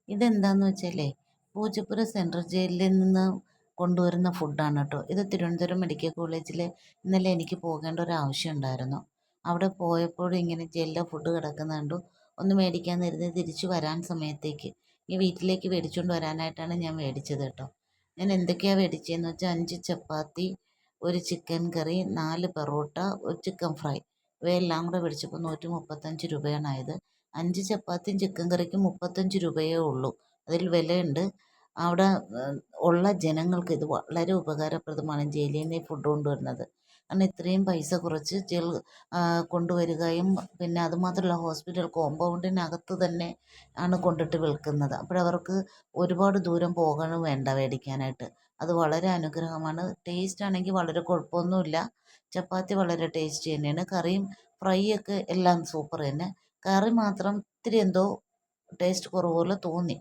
ഇതെന്താന്ന് വെച്ചാലേ പൂജപ്പുര സെൻട്രൽ ജയിലിൽ നിന്ന് കൊണ്ടുവരുന്ന ഫുഡാണ് കേട്ടോ. ഇത് തിരുവനന്തപുരം മെഡിക്കൽ കോളേജിൽ ഇന്നലെ എനിക്ക് പോകേണ്ട ഒരു ആവശ്യം ഉണ്ടായിരുന്നു. അവിടെ പോയപ്പോഴും ഇങ്ങനെ ജയിലിലെ ഫുഡ് കിടക്കുന്ന കണ്ടു. ഒന്ന് മേടിക്കാൻ കരുതി തിരിച്ചു വരാൻ സമയത്തേക്ക് ഈ വീട്ടിലേക്ക് മേടിച്ചുകൊണ്ട് വരാനായിട്ടാണ് ഞാൻ മേടിച്ചത് കേട്ടോ. ഞാൻ എന്തൊക്കെയാണ് മേടിച്ചതെന്ന് വെച്ചാൽ 5 ചപ്പാത്തി, ഒരു ചിക്കൻ കറി, 4 പൊറോട്ട, ഒരു ചിക്കൻ ഫ്രൈ, ഇവയെല്ലാം കൂടെ മേടിച്ചപ്പോൾ 135 രൂപയാണ് ആയത്. 5 ചപ്പാത്തിയും ചിക്കൻ കറിക്കും 35 രൂപയേ ഉള്ളൂ. അതിൽ വിലയുണ്ട്. അവിടെ ഉള്ള ജനങ്ങൾക്ക് ഇത് വളരെ ഉപകാരപ്രദമാണ് ജയിലിൽ നിന്ന് ഈ ഫുഡ് കൊണ്ടുവരുന്നത്. കാരണം ഇത്രയും പൈസ കുറച്ച് കൊണ്ടുവരികയും പിന്നെ അതുമാത്രമല്ല ഹോസ്പിറ്റൽ കോമ്പൗണ്ടിനകത്ത് തന്നെ ആണ് കൊണ്ടിട്ട് വിൽക്കുന്നത്. അപ്പോഴവർക്ക് ഒരുപാട് ദൂരം പോകണം വേണ്ട മേടിക്കാനായിട്ട്. അത് വളരെ അനുഗ്രഹമാണ്. ടേസ്റ്റ് ആണെങ്കിൽ വളരെ കുഴപ്പമൊന്നുമില്ല. ചപ്പാത്തി വളരെ ടേസ്റ്റി തന്നെയാണ്. കറിയും ഫ്രൈ ഒക്കെ എല്ലാം സൂപ്പർ തന്നെ. കറി മാത്രം ഇത്തിരി എന്തോ ടേസ്റ്റ് കുറവ് പോലെ തോന്നി.